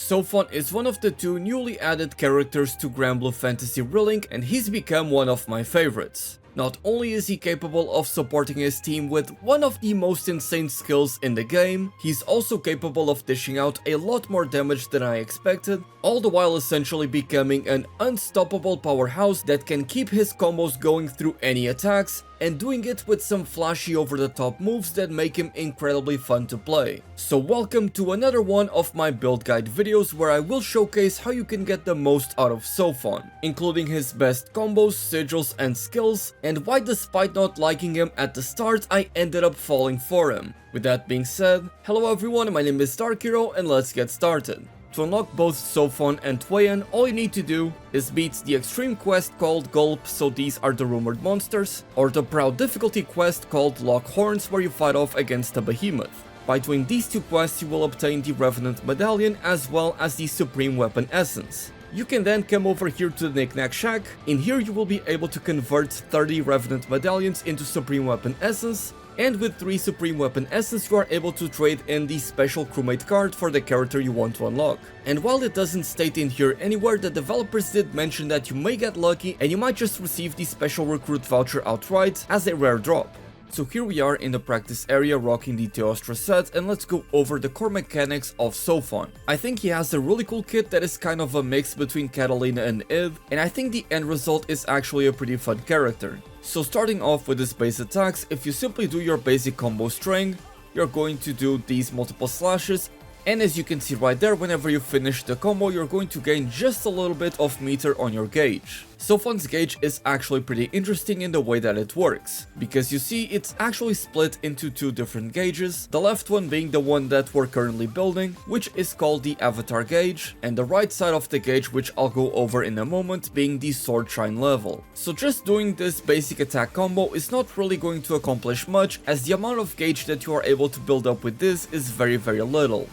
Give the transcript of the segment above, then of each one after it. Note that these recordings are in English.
Seofon is one of the two newly added characters to Granblue Fantasy Relink, and he's become one of my favorites. Not only is he capable of supporting his team with one of the most insane skills in the game, he's also capable of dishing out a lot more damage than I expected, all the while essentially becoming an unstoppable powerhouse that can keep his combos going through any attacks, and doing it with some flashy over-the-top moves that make him incredibly fun to play. So welcome to another one of my build guide videos where I will showcase how you can get the most out of Seofon, including his best combos, sigils and skills, and why despite not liking him at the start, I ended up falling for him. With that being said, hello everyone, my name is Dark Hero and let's get started. To unlock both Seofon and Hwayan, all you need to do is beat the extreme quest called Gulp, so these are the rumored monsters, or the proud difficulty quest called Lock Horns, where you fight off against a behemoth. By doing these two quests you will obtain the Revenant Medallion as well as the Supreme Weapon Essence. You can then come over here to the Knick-Knack Shack. In here you will be able to convert 30 Revenant Medallions into Supreme Weapon Essence, and with 3 Supreme Weapon Essence you are able to trade in the special crewmate card for the character you want to unlock. And while it doesn't state in here anywhere, the developers did mention that you may get lucky and you might just receive the special recruit voucher outright as a rare drop. So here we are in the practice area rocking the Teostra set, and let's go over the core mechanics of Seofon. I think he has a really cool kit that is kind of a mix between Catalina and Id, and I think the end result is actually a pretty fun character. So starting off with his base attacks, if you simply do your basic combo string, you're going to do these multiple slashes, and as you can see right there, whenever you finish the combo, you're going to gain just a little bit of meter on your gauge. Seofon's gauge is actually pretty interesting in the way that it works, because you see it's actually split into 2 different gauges, the left one being the one that we're currently building, which is called the Avatar gauge, and the right side of the gauge, which I'll go over in a moment, being the Sword Shine level. So just doing this basic attack combo is not really going to accomplish much, as the amount of gauge that you are able to build up with this is very little.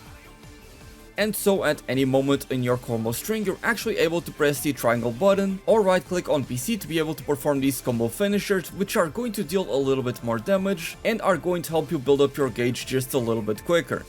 And so at any moment in your combo string, you're actually able to press the triangle button or right click on PC to be able to perform these combo finishers, which are going to deal a little bit more damage and are going to help you build up your gauge just a little bit quicker.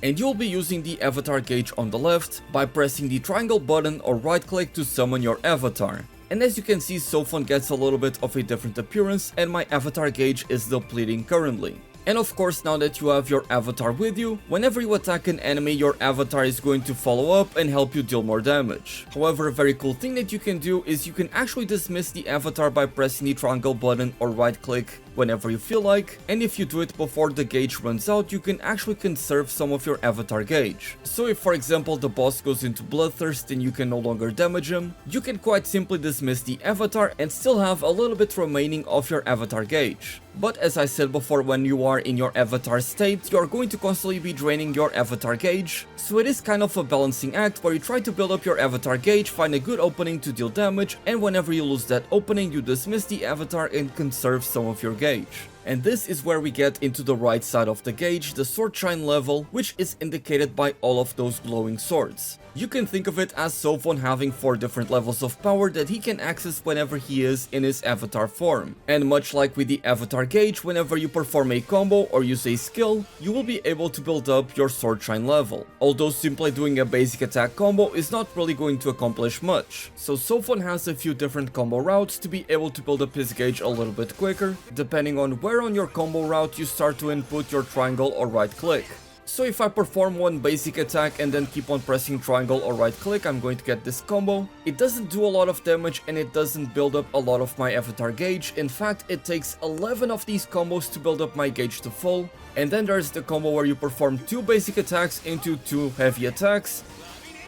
And you'll be using the avatar gauge on the left by pressing the triangle button or right click to summon your avatar. And as you can see, Seofon gets a little bit of a different appearance and my avatar gauge is depleting currently. And of course, now that you have your avatar with you, whenever you attack an enemy, your avatar is going to follow up and help you deal more damage. However, a very cool thing that you can do is you can actually dismiss the avatar by pressing the triangle button or right click whenever you feel like, and if you do it before the gauge runs out, you can actually conserve some of your avatar gauge. So if for example the boss goes into bloodthirst and you can no longer damage him, you can quite simply dismiss the avatar and still have a little bit remaining of your avatar gauge. But as I said before, when you are in your avatar state, you are going to constantly be draining your avatar gauge, so it is kind of a balancing act where you try to build up your avatar gauge, find a good opening to deal damage, and whenever you lose that opening, you dismiss the avatar and conserve some of your gauge. And this is where we get into the right side of the gauge, the Sword Shine level, which is indicated by all of those glowing swords. You can think of it as Seofon having 4 different levels of power that he can access whenever he is in his avatar form. And much like with the avatar gauge, whenever you perform a combo or use a skill, you will be able to build up your Sword Shine level. Although simply doing a basic attack combo is not really going to accomplish much. So Seofon has a few different combo routes to be able to build up his gauge a little bit quicker, depending on where on your combo route you start to input your triangle or right click. So if I perform one basic attack and then keep on pressing triangle or right click, I'm going to get this combo. It doesn't do a lot of damage and it doesn't build up a lot of my avatar gauge. In fact, it takes 11 of these combos to build up my gauge to full. And then there's the combo where you perform 2 basic attacks into 2 heavy attacks.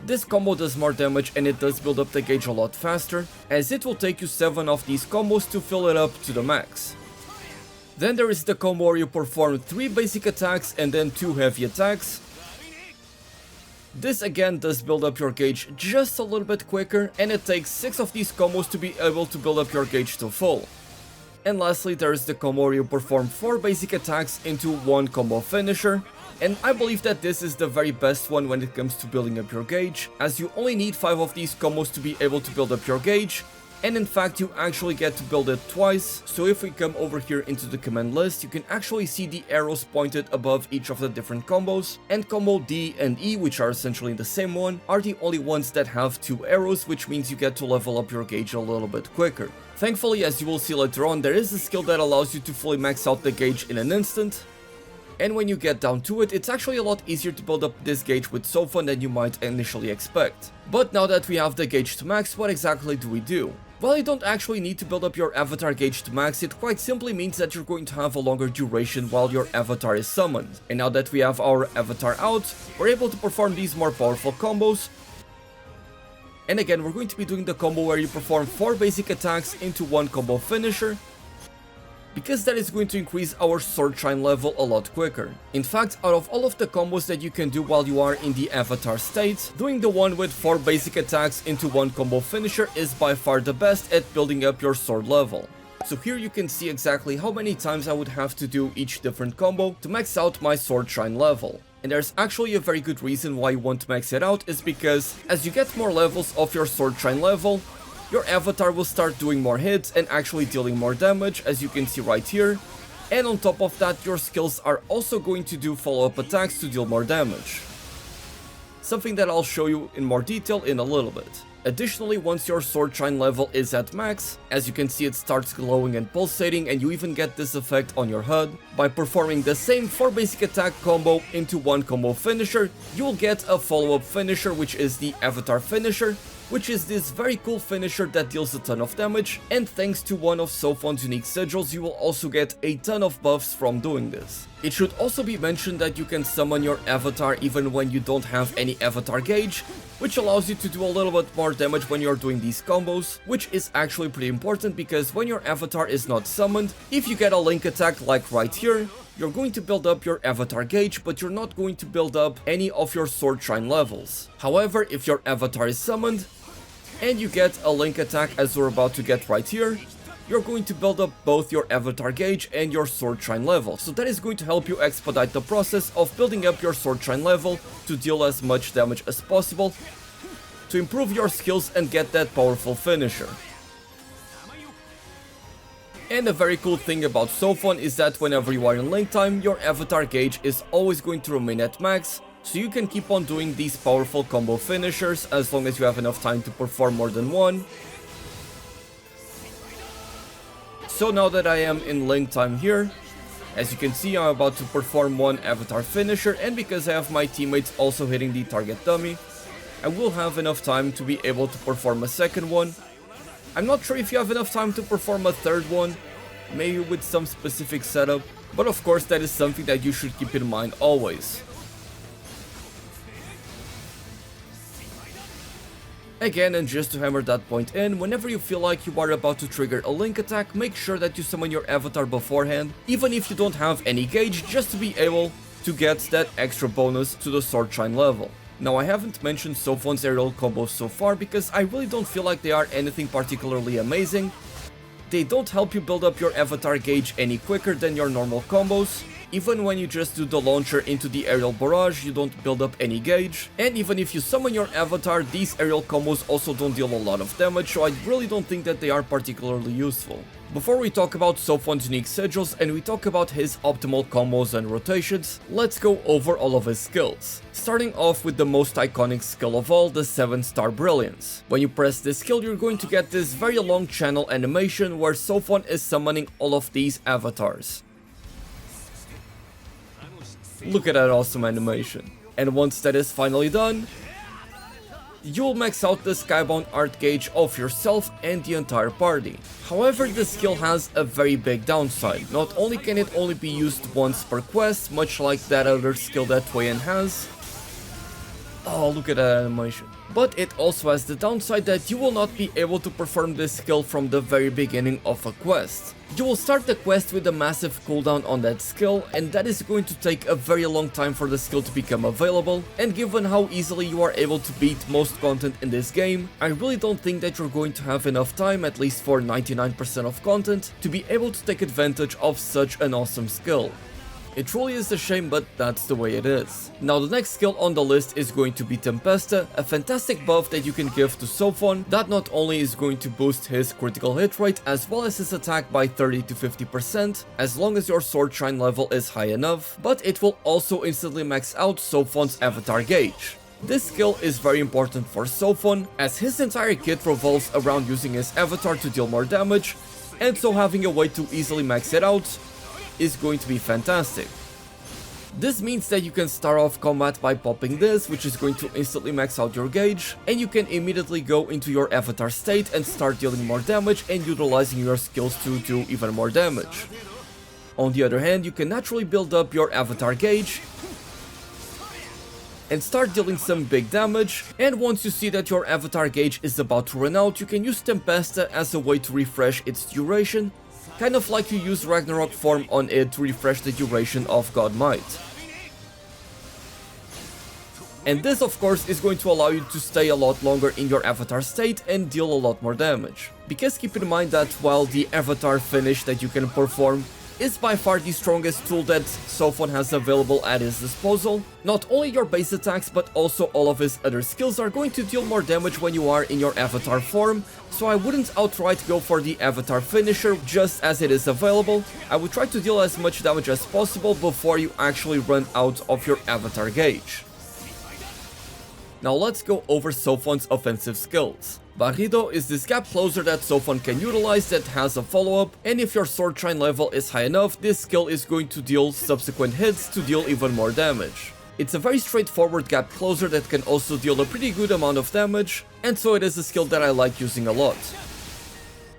This combo does more damage and it does build up the gauge a lot faster, as it will take you 7 of these combos to fill it up to the max. Then there is the combo where you perform 3 basic attacks and then 2 heavy attacks. This again does build up your gauge just a little bit quicker, and it takes 6 of these combos to be able to build up your gauge to full. And lastly, there is the combo where you perform 4 basic attacks into 1 combo finisher. And I believe that this is the very best one when it comes to building up your gauge, as you only need 5 of these combos to be able to build up your gauge. and in fact you actually get to build it twice. So if we come over here into the command list, you can actually see the arrows pointed above each of the different combos, and combo D and E, which are essentially the same one, are the only ones that have 2 arrows, which means you get to level up your gauge a little bit quicker. Thankfully, as you will see later on, there is a skill that allows you to fully max out the gauge in an instant. And when you get down to it, it's actually a lot easier to build up this gauge with Seofon than you might initially expect. But now that we have the gauge to max, what exactly do we do? Well, you don't actually need to build up your avatar gauge to max, it quite simply means that you're going to have a longer duration while your avatar is summoned. And now that we have our avatar out, we're able to perform these more powerful combos. And again, we're going to be doing the combo where you perform 4 basic attacks into 1 combo finisher, because that is going to increase our sword shine level a lot quicker. In fact, out of all of the combos that you can do while you are in the avatar state, doing the one with 4 basic attacks into 1 combo finisher is by far the best at building up your sword level. So here you can see exactly how many times I would have to do each different combo to max out my sword shine level. And there's actually a very good reason why you want to max it out, is because as you get more levels of your sword shine level, your avatar will start doing more hits and actually dealing more damage, as you can see right here. And on top of that, your skills are also going to do follow-up attacks to deal more damage. Something that I'll show you in more detail in a little bit. Additionally, once your sword shine level is at max, as you can see it starts glowing and pulsating, and you even get this effect on your HUD. By performing the same 4 basic attack combo into 1 combo finisher, you will get a follow-up finisher, which is the avatar finisher, which is this very cool finisher that deals a ton of damage, and thanks to one of Seofon's unique sigils, you will also get a ton of buffs from doing this. It should also be mentioned that you can summon your avatar even when you don't have any avatar gauge, which allows you to do a little bit more damage when you're doing these combos, which is actually pretty important because when your avatar is not summoned, if you get a link attack like right here, you're going to build up your avatar gauge, but you're not going to build up any of your sword shine levels. However, if your avatar is summoned, and you get a link attack as we're about to get right here, you're going to build up both your avatar gauge and your sword shine level. So that is going to help you expedite the process of building up your sword shine level to deal as much damage as possible, to improve your skills and get that powerful finisher. And a very cool thing about Seofon is that whenever you are in link time, your avatar gauge is always going to remain at max, so you can keep on doing these powerful combo finishers as long as you have enough time to perform more than one. So now that I am in link time here, as you can see, I'm about to perform 1 avatar finisher, and because I have my teammates also hitting the target dummy, I will have enough time to be able to perform a second one. I'm not sure if you have enough time to perform a third one, maybe with some specific setup, but of course that is something that you should keep in mind always. Again, and just to hammer that point in, whenever you feel like you are about to trigger a link attack, make sure that you summon your avatar beforehand, even if you don't have any gauge, just to be able to get that extra bonus to the sword shine level. Now, I haven't mentioned Seofon's aerial combos so far because I really don't feel like they are anything particularly amazing. They don't help you build up your avatar gauge any quicker than your normal combos. Even when you just do the launcher into the aerial barrage, you don't build up any gauge. And even if you summon your avatar, these aerial combos also don't deal a lot of damage, so I really don't think that they are particularly useful. Before we talk about Seofon's unique sigils and we talk about his optimal combos and rotations, let's go over all of his skills. Starting off with the most iconic skill of all, the 7-star brilliance. When you press this skill, you're going to get this very long channel animation where Seofon is summoning all of these avatars. Look at that awesome animation. And once that is finally done, you'll max out the skybound art gauge of yourself and the entire party. However, the skill has a very big downside. Not only can it only be used once per quest, much like that other skill that Toyen has. Oh, look at that animation. But it also has the downside that you will not be able to perform this skill from the very beginning of a quest. You will start the quest with a massive cooldown on that skill, and that is going to take a very long time for the skill to become available, and given how easily you are able to beat most content in this game, I really don't think that you're going to have enough time, at least for 99% of content, to be able to take advantage of such an awesome skill. It truly is a shame, but that's the way it is. Now the next skill on the list is going to be Tempesta, a fantastic buff that you can give to Seofon that not only is going to boost his critical hit rate as well as his attack by 30 to 50% as long as your sword shine level is high enough, but it will also instantly max out Seofon's avatar gauge. This skill is very important for Seofon as his entire kit revolves around using his avatar to deal more damage, and so having a way to easily max it out is going to be fantastic. This means that you can start off combat by popping this, which is going to instantly max out your gauge, and you can immediately go into your avatar state and start dealing more damage and utilizing your skills to do even more damage. On the other hand, you can naturally build up your avatar gauge and start dealing some big damage, and once you see that your avatar gauge is about to run out, you can use Tempesta as a way to refresh its duration, kind of like you use Ragnarok form on it to refresh the duration of God Might. And this of course is going to allow you to stay a lot longer in your avatar state and deal a lot more damage. Because keep in mind that while the avatar finish that you can perform is by far the strongest tool that Seofon has available at his disposal, not only your base attacks but also all of his other skills are going to deal more damage when you are in your avatar form, so I wouldn't outright go for the avatar finisher just as it is available. I would try to deal as much damage as possible before you actually run out of your avatar gauge. Now let's go over Seofon's offensive skills. Barrido is this gap closer that Seofon can utilize that has a follow-up, and if your sword shine level is high enough, this skill is going to deal subsequent hits to deal even more damage. It's a very straightforward gap closer that can also deal a pretty good amount of damage, and so it is a skill that I like using a lot.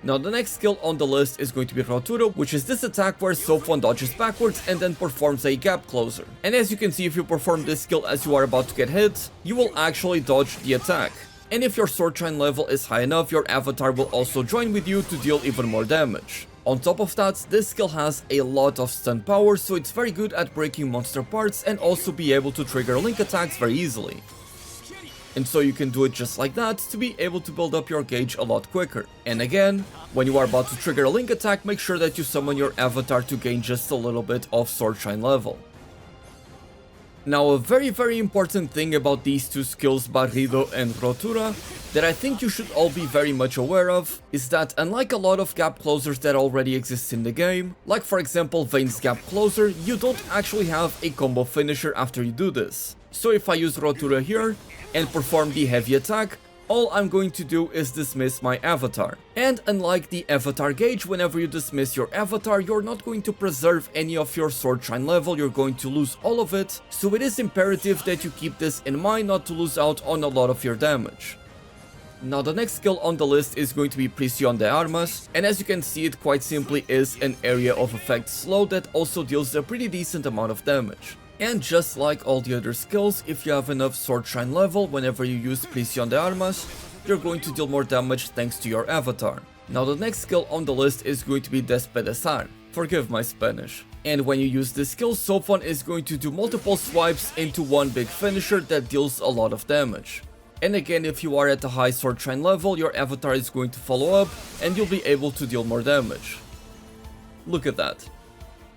Now the next skill on the list is going to be Roturo, which is this attack where Seofon dodges backwards and then performs a gap closer. And as you can see, if you perform this skill as you are about to get hit, you will actually dodge the attack. And if your sword shine level is high enough, your avatar will also join with you to deal even more damage. On top of that, this skill has a lot of stun power, so it's very good at breaking monster parts and also be able to trigger link attacks very easily. And so you can do it just like that to be able to build up your gauge a lot quicker. And again, when you are about to trigger a link attack, make sure that you summon your avatar to gain just a little bit of sword shine level. Now a very important thing about these two skills, Barrido and Rotura, that I think you should all be very much aware of, is that unlike a lot of gap closers that already exist in the game, like for example Vayne's gap closer, you don't actually have a combo finisher after you do this. So if I use Rotura here and perform the heavy attack, all I'm going to do is dismiss my avatar. And unlike the avatar gauge, whenever you dismiss your avatar, you're not going to preserve any of your sword shine level, you're going to lose all of it, so it is imperative that you keep this in mind not to lose out on a lot of your damage. Now the next skill on the list is going to be Prisión de Armas, and as you can see, it quite simply is an area of effect slow that also deals a pretty decent amount of damage. And just like all the other skills, if you have enough sword shine level, whenever you use Prisión de Armas, you're going to deal more damage thanks to your avatar. Now the next skill on the list is going to be Despedazar. Forgive my Spanish. And when you use this skill, Seofon is going to do multiple swipes into one big finisher that deals a lot of damage. And again, if you are at a high sword shine level, your avatar is going to follow up and you'll be able to deal more damage. Look at that.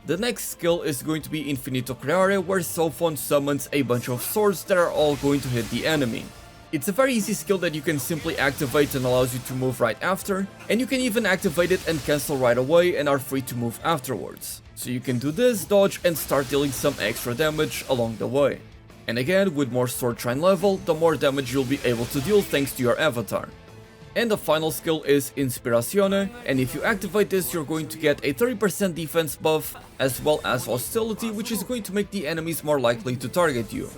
The next skill is going to be Infinito Creare, where Seofon summons a bunch of swords that are all going to hit the enemy. It's a very easy skill that you can simply activate and allows you to move right after, and you can even activate it and cancel right away and are free to move afterwards. So you can do this, dodge, and start dealing some extra damage along the way. And again, with more sword shine level, the more damage you'll be able to deal thanks to your avatar. And the final skill is Inspirazione, and if you activate this, you're going to get a 30% defense buff, as well as hostility, which is going to make the enemies more likely to target you.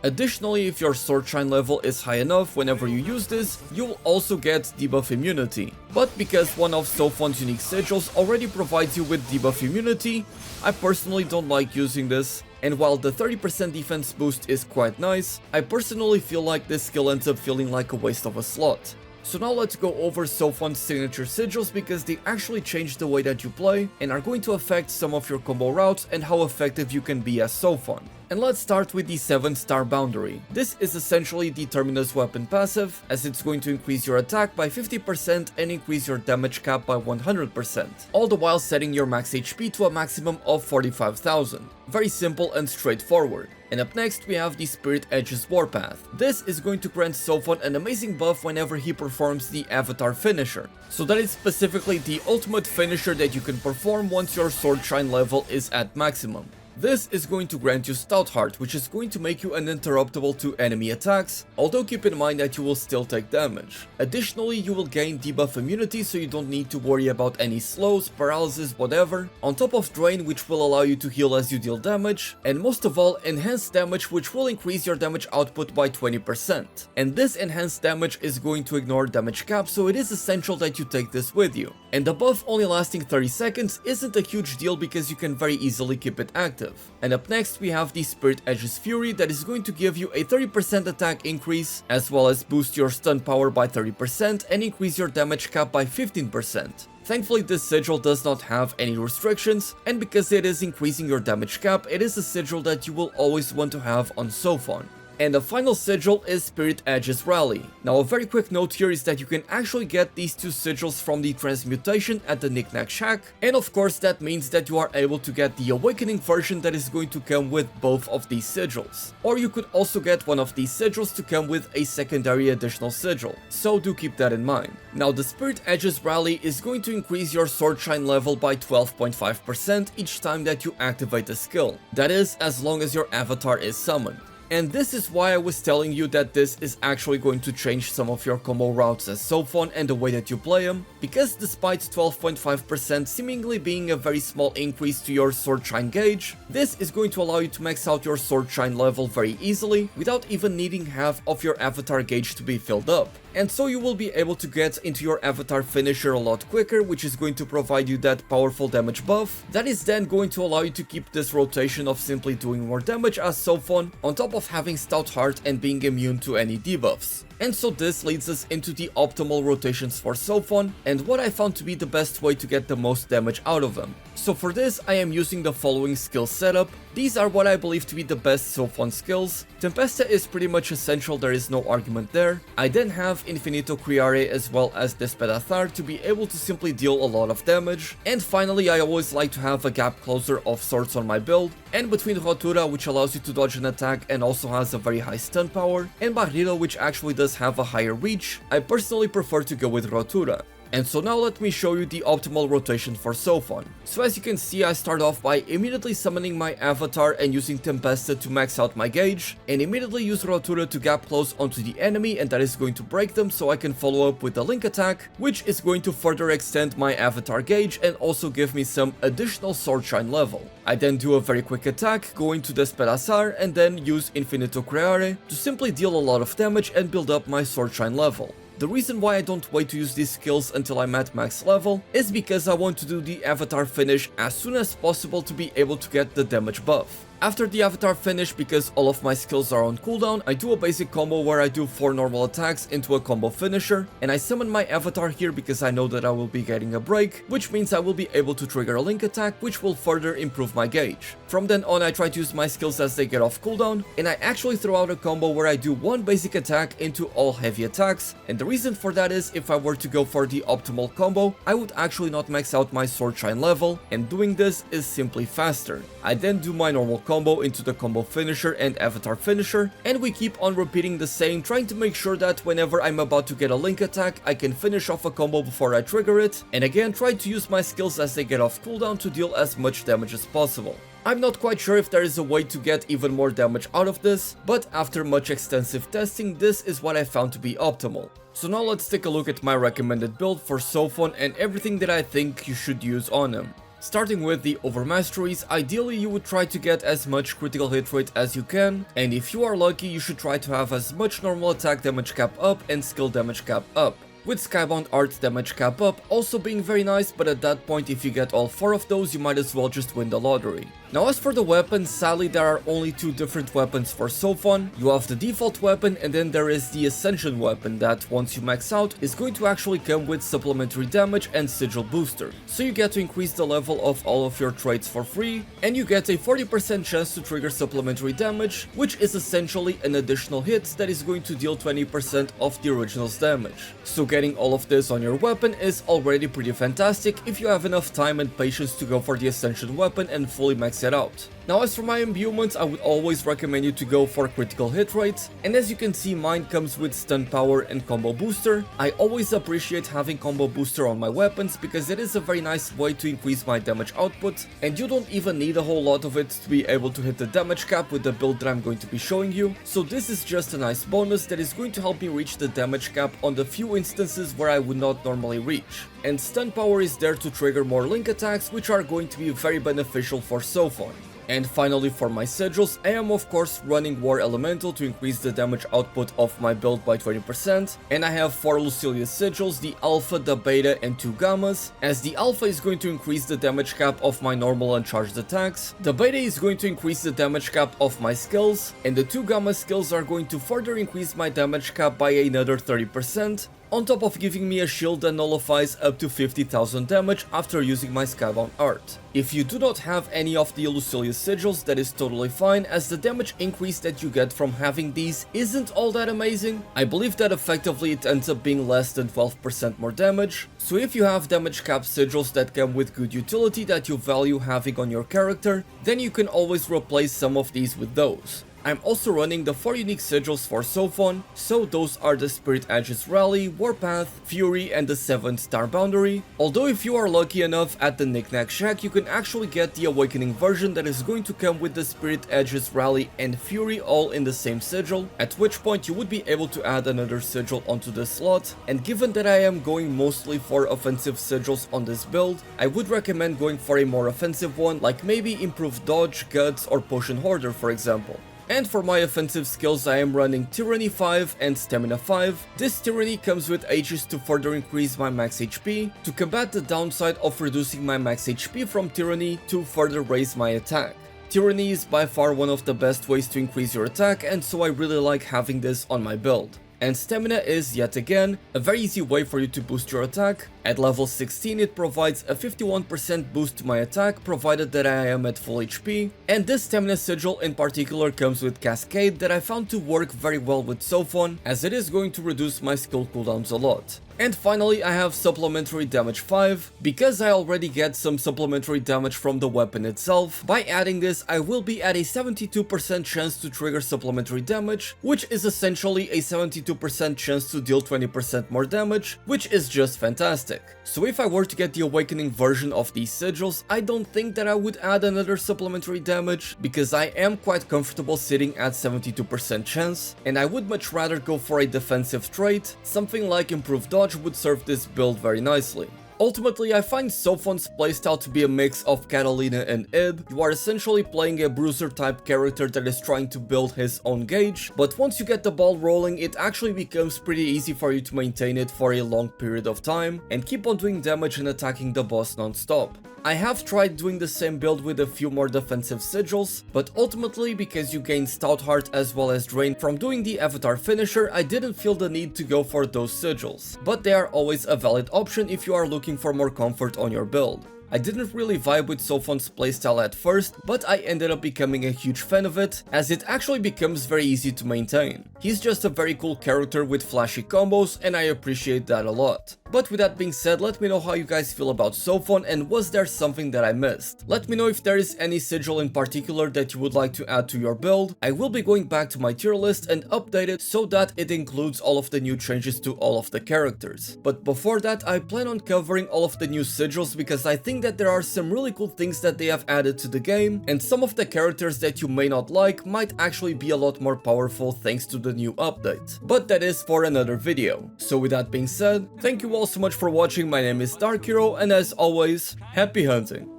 Additionally, if your sword shine level is high enough, whenever you use this, you will also get debuff immunity. But because one of Seofon's unique sigils already provides you with debuff immunity, I personally don't like using this. And while the 30% defense boost is quite nice, I personally feel like this skill ends up feeling like a waste of a slot. So now let's go over Seofon's signature sigils, because they actually change the way that you play and are going to affect some of your combo routes and how effective you can be as Seofon. And let's start with the 7-star boundary. This is essentially the Terminus weapon passive, as it's going to increase your attack by 50% and increase your damage cap by 100%, all the while setting your max HP to a maximum of 45,000. Very simple and straightforward. And up next we have the Spirit Edge's Warpath. This is going to grant Seofon an amazing buff whenever he performs the Avatar finisher. So that is specifically the ultimate finisher that you can perform once your Sword Shine level is at maximum. This is going to grant you Stout Heart, which is going to make you uninterruptible to enemy attacks, although keep in mind that you will still take damage. Additionally, you will gain debuff immunity, so you don't need to worry about any slows, paralysis, whatever, on top of Drain, which will allow you to heal as you deal damage, and most of all, Enhanced Damage, which will increase your damage output by 20%. And this enhanced damage is going to ignore damage cap, so it is essential that you take this with you. And the buff only lasting 30 seconds isn't a huge deal because you can very easily keep it active. And up next we have the Spirit Edge's Fury that is going to give you a 30% attack increase, as well as boost your stun power by 30% and increase your damage cap by 15%. Thankfully this sigil does not have any restrictions, and because it is increasing your damage cap, it is a sigil that you will always want to have on Seofon. And the final sigil is Spirit Edge's Rally. Now a very quick note here is that you can actually get these two sigils from the transmutation at the Knickknack Shack, and of course that means that you are able to get the Awakening version that is going to come with both of these sigils. Or you could also get one of these sigils to come with a secondary additional sigil, so do keep that in mind. Now the Spirit Edge's Rally is going to increase your Sword Shine level by 12.5% each time that you activate a skill. That is, as long as your avatar is summoned. And this is why I was telling you that this is actually going to change some of your combo routes as Seofon and the way that you play them, because despite 12.5% seemingly being a very small increase to your Sword Shine gauge, this is going to allow you to max out your Sword Shine level very easily without even needing half of your avatar gauge to be filled up. And so you will be able to get into your avatar finisher a lot quicker, which is going to provide you that powerful damage buff that is then going to allow you to keep this rotation of simply doing more damage as Seofon, on top of having Stout Heart and being immune to any debuffs. And so this leads us into the optimal rotations for Seofon and what I found to be the best way to get the most damage out of them. So for this I am using the following skill setup. These are what I believe to be the best Seofon skills. Tempesta is pretty much essential, there is no argument there. I then have Infinito Criare as well as Despedathar to be able to simply deal a lot of damage. And finally I always like to have a gap closer of sorts on my build. And between Rotura, which allows you to dodge an attack and also has a very high stun power, and Barriro, which actually does have a higher reach, I personally prefer to go with Rotura. And so now let me show you the optimal rotation for Seofon. So as you can see, I start off by immediately summoning my avatar and using Tempesta to max out my gauge, and immediately use Rotura to gap close onto the enemy, and that is going to break them, so I can follow up with the Link attack, which is going to further extend my avatar gauge and also give me some additional Sword Shine level. I then do a very quick attack, going to Despedathar, and then use Infinito Creare to simply deal a lot of damage and build up my Sword Shine level. The reason why I don't wait to use these skills until I'm at max level is because I want to do the avatar finish as soon as possible to be able to get the damage buff. After the avatar finish, because all of my skills are on cooldown, I do a basic combo where I do 4 normal attacks into a combo finisher, and I summon my avatar here because I know that I will be getting a break, which means I will be able to trigger a Link attack, which will further improve my gauge. From then on I try to use my skills as they get off cooldown, and I actually throw out a combo where I do 1 basic attack into all heavy attacks, and the reason for that is if I were to go for the optimal combo, I would actually not max out my Sword Shine level, and doing this is simply faster. I then do my normal combo into the combo finisher and avatar finisher, and we keep on repeating the same, trying to make sure that whenever I'm about to get a Link attack, I can finish off a combo before I trigger it, and again try to use my skills as they get off cooldown to deal as much damage as possible. I'm not quite sure if there is a way to get even more damage out of this, but after much extensive testing, this is what I found to be optimal. So now let's take a look at my recommended build for Seofon and everything that I think you should use on him. Starting with the Overmasteries, ideally you would try to get as much critical hit rate as you can, and if you are lucky you should try to have as much normal attack damage cap up and skill damage cap up. With Skybound Art damage cap up also being very nice, but at that point if you get all 4 of those you might as well just win the lottery. Now as for the weapons, sadly there are only two different weapons for Seofon. You have the default weapon and then there is the Ascension weapon that once you max out is going to actually come with supplementary damage and sigil booster. So you get to increase the level of all of your traits for free and you get a 40% chance to trigger supplementary damage, which is essentially an additional hit that is going to deal 20% of the original's damage. So getting all of this on your weapon is already pretty fantastic if you have enough time and patience to go for the Ascension weapon and fully max it out. Now as for my imbuements, I would always recommend you to go for critical hit rates, and as you can see mine comes with stun power and combo booster. I always appreciate having combo booster on my weapons because it is a very nice way to increase my damage output, and you don't even need a whole lot of it to be able to hit the damage cap with the build that I'm going to be showing you. So this is just a nice bonus that is going to help me reach the damage cap on the few instances where I would not normally reach. And stun power is there to trigger more link attacks, which are going to be very beneficial for Seofon. And finally for my sigils, I am of course running War Elemental to increase the damage output of my build by 20%, and I have 4 Lucilius sigils, the Alpha, the Beta and 2 Gammas, as the Alpha is going to increase the damage cap of my normal and charged attacks, the Beta is going to increase the damage cap of my skills, and the 2 Gamma skills are going to further increase my damage cap by another 30%, on top of giving me a shield that nullifies up to 50,000 damage after using my Skybound art. If you do not have any of the Lucilius sigils, that is totally fine, as the damage increase that you get from having these isn't all that amazing. I believe that effectively it ends up being less than 12% more damage, so if you have damage cap sigils that come with good utility that you value having on your character, then you can always replace some of these with those. I'm also running the 4 unique sigils for Seofon, so those are the Spirit Edge's Rally, Warpath, Fury and the 7th Star Boundary. Although if you are lucky enough at the Knickknack Shack, you can actually get the Awakening version that is going to come with the Spirit Edge's Rally and Fury all in the same sigil, at which point you would be able to add another sigil onto the slot, and given that I am going mostly for offensive sigils on this build, I would recommend going for a more offensive one, like maybe Improved Dodge, Guts or Potion Hoarder for example. And for my offensive skills, I am running Tyranny 5 and Stamina 5. This Tyranny comes with Aegis to further increase my max HP, to combat the downside of reducing my max HP from Tyranny to further raise my attack. Tyranny is by far one of the best ways to increase your attack, and so I really like having this on my build. And Stamina is, yet again, a very easy way for you to boost your attack. At level 16 it provides a 51% boost to my attack, provided that I am at full HP, and this Stamina sigil in particular comes with Cascade that I found to work very well with Seofon, as it is going to reduce my skill cooldowns a lot. And finally I have Supplementary Damage 5, because I already get some supplementary damage from the weapon itself. By adding this I will be at a 72% chance to trigger supplementary damage, which is essentially a 72% chance to deal 20% more damage, which is just fantastic. So if I were to get the Awakening version of these sigils, I don't think that I would add another supplementary damage, because I am quite comfortable sitting at 72% chance, and I would much rather go for a defensive trait. Something like Improved Dodge would serve this build very nicely. Ultimately, I find Seofon's playstyle to be a mix of Catalina and Ib. You are essentially playing a bruiser type character that is trying to build his own gauge, but once you get the ball rolling, it actually becomes pretty easy for you to maintain it for a long period of time and keep on doing damage and attacking the boss non-stop. I have tried doing the same build with a few more defensive sigils, but ultimately because you gain Stout Heart as well as Drain from doing the Avatar finisher, I didn't feel the need to go for those sigils, but they are always a valid option if you are looking for more comfort on your build. I didn't really vibe with Seofon's playstyle at first, but I ended up becoming a huge fan of it, as it actually becomes very easy to maintain. He's just a very cool character with flashy combos, and I appreciate that a lot. But with that being said, let me know how you guys feel about Seofon, and was there something that I missed? Let me know if there is any sigil in particular that you would like to add to your build. I will be going back to my tier list and update it so that it includes all of the new changes to all of the characters. But before that, I plan on covering all of the new sigils because I think that there are some really cool things that they have added to the game, and some of the characters that you may not like might actually be a lot more powerful thanks to the new update. But that is for another video. So with that being said, thank you all so much for watching. My name is Dark Hero, and as always, happy hunting!